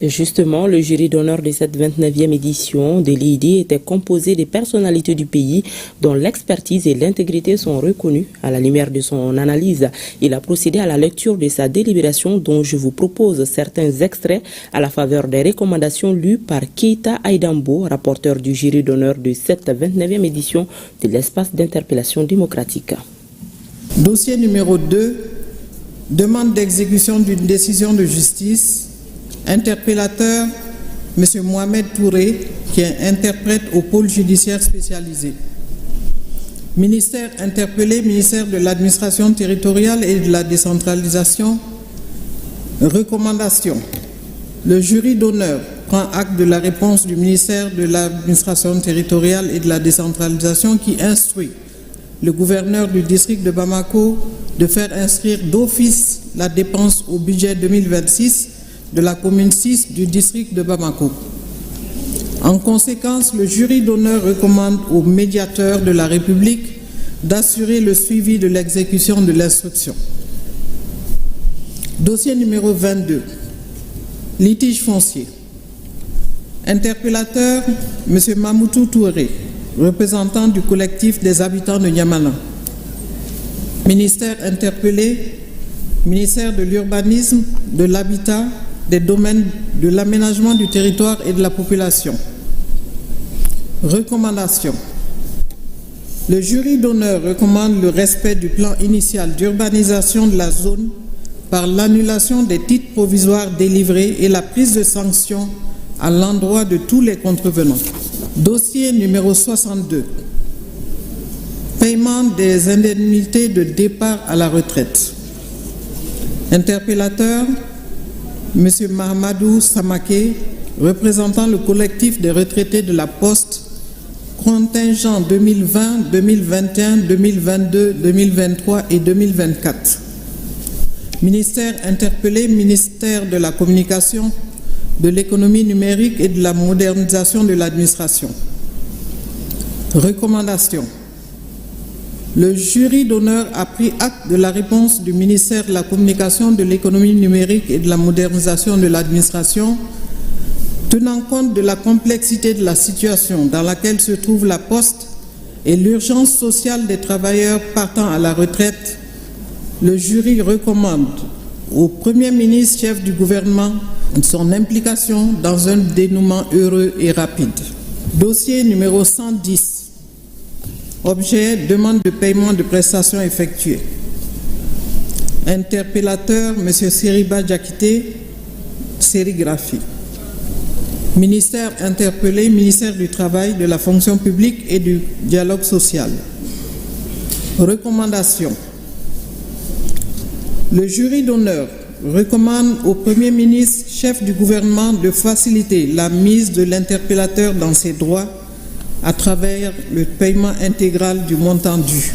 Justement, le jury d'honneur de cette 29e édition de l'IID était composé des personnalités du pays dont l'expertise et l'intégrité sont reconnues. À la lumière de son analyse, il a procédé à la lecture de sa délibération dont je vous propose certains extraits à la faveur des recommandations lues par Keita Aïdambo, rapporteur du jury d'honneur de cette 29e édition de l'espace d'interpellation démocratique. Dossier numéro 2, demande d'exécution d'une décision de justice. Interpellateur, M. Mohamed Touré, qui est interprète au pôle judiciaire spécialisé. Ministère interpellé, ministère de l'administration territoriale et de la décentralisation. Recommandation. Le jury d'honneur prend acte de la réponse du ministère de l'administration territoriale et de la décentralisation qui instruit le gouverneur du district de Bamako de faire inscrire d'office la dépense au budget 2026 de la commune 6 du district de Bamako. En conséquence, le jury d'honneur recommande au médiateur de la République d'assurer le suivi de l'exécution de l'instruction. Dossier numéro 22. Litige foncier. Interpellateur, M. Mamoutou Touré, représentant du collectif des habitants de Niamana. Ministère interpellé, ministère de l'Urbanisme, de l'Habitat, des domaines de l'aménagement du territoire et de la population. Recommandation. Le jury d'honneur recommande le respect du plan initial d'urbanisation de la zone par l'annulation des titres provisoires délivrés et la prise de sanctions à l'endroit de tous les contrevenants. Dossier numéro 62. Paiement des indemnités de départ à la retraite. Interpellateur, M. Mahamadou Samaké, représentant le collectif des retraités de la Poste, contingent 2020, 2021, 2022, 2023 et 2024. Ministère interpellé, ministère de la Communication, de l'économie numérique et de la modernisation de l'administration. Recommandation. Le jury d'honneur a pris acte de la réponse du ministère de la Communication, de l'économie numérique et de la modernisation de l'administration, tenant compte de la complexité de la situation dans laquelle se trouve la Poste et l'urgence sociale des travailleurs partant à la retraite. Le jury recommande au Premier ministre, chef du gouvernement, son implication dans un dénouement heureux et rapide. Dossier numéro 110. Objet, demande de paiement de prestations effectuées. Interpellateur, M. Seriba Diakité, sérigraphie. Ministère interpellé, ministère du Travail, de la fonction publique et du dialogue social. Recommandation. Le jury d'honneur recommande au Premier ministre, chef du gouvernement, de faciliter la mise de l'interpellateur dans ses droits à travers le paiement intégral du montant dû.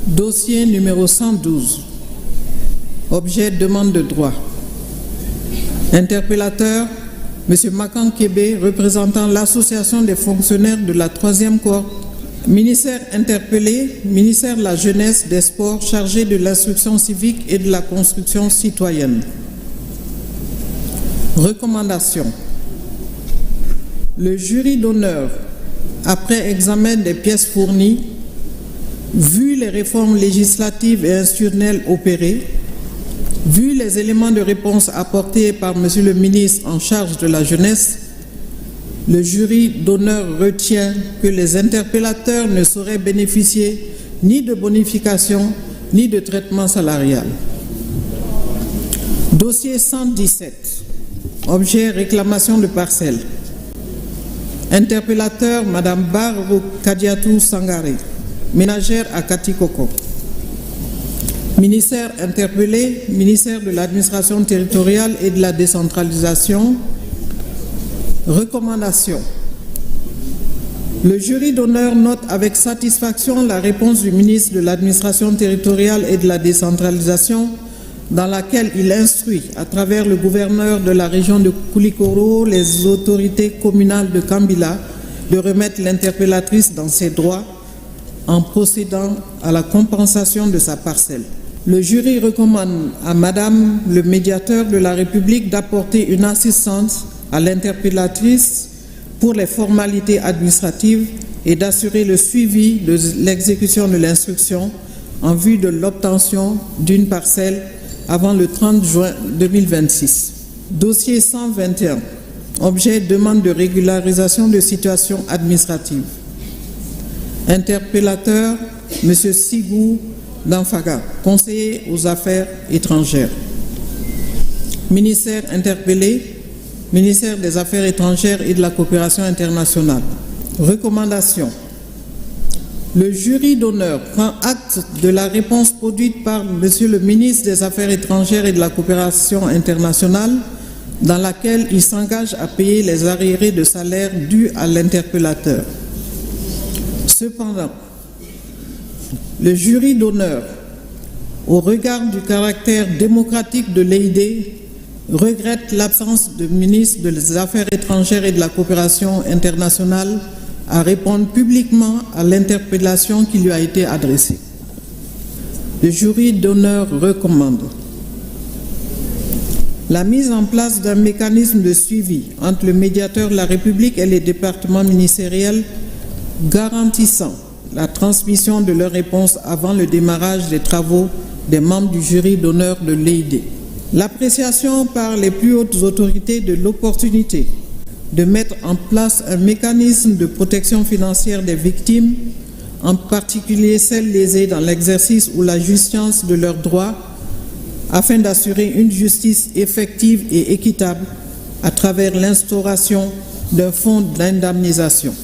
Dossier numéro 112. Objet, demande de droit. Interpellateur, M. Makan Kébé, représentant l'Association des fonctionnaires de la 3e cohorte. Ministère interpellé, ministère de la Jeunesse, des Sports, chargé de l'instruction civique et de la construction citoyenne. Recommandation. Le jury d'honneur, après examen des pièces fournies, vu les réformes législatives et institutionnelles opérées, vu les éléments de réponse apportés par M. le ministre en charge de la jeunesse, le jury d'honneur retient que les interpellateurs ne sauraient bénéficier ni de bonification ni de traitement salarial. Dossier 117. Objet, réclamation de parcelles. Interpellateur, Mme Barro Kadiatou Sangaré, ménagère à Katikoko. Ministère interpellé, ministère de l'administration territoriale et de la décentralisation. Recommandation. Le jury d'honneur note avec satisfaction la réponse du ministre de l'administration territoriale et de la décentralisation dans laquelle il instruit, à travers le gouverneur de la région de Koulikoro, les autorités communales de Kambila, de remettre l'interpellatrice dans ses droits en procédant à la compensation de sa parcelle. Le jury recommande à Madame le médiateur de la République d'apporter une assistance à l'interpellatrice pour les formalités administratives et d'assurer le suivi de l'exécution de l'instruction en vue de l'obtention d'une parcelle avant le 30 juin 2026. Dossier 121. Objet demande de régularisation de situation administrative. Interpellateur, M. Sigou Danfaga, conseiller aux affaires étrangères. Ministère interpellé, ministère des Affaires étrangères et de la coopération internationale. Recommandation. Le jury d'honneur prend acte de la réponse produite par M. le ministre des Affaires étrangères et de la coopération internationale dans laquelle il s'engage à payer les arriérés de salaire dus à l'interpellateur. Cependant, le jury d'honneur, au regard du caractère démocratique de l'EID, regrette l'absence du ministre des Affaires étrangères et de la coopération internationale à répondre publiquement à l'interpellation qui lui a été adressée. Le jury d'honneur recommande la mise en place d'un mécanisme de suivi entre le médiateur de la République et les départements ministériels garantissant la transmission de leurs réponses avant le démarrage des travaux des membres du jury d'honneur de l'EID. L'appréciation par les plus hautes autorités de l'opportunité de mettre en place un mécanisme de protection financière des victimes, en particulier celles lésées dans l'exercice ou la jouissance de leurs droits, afin d'assurer une justice effective et équitable à travers l'instauration d'un fonds d'indemnisation.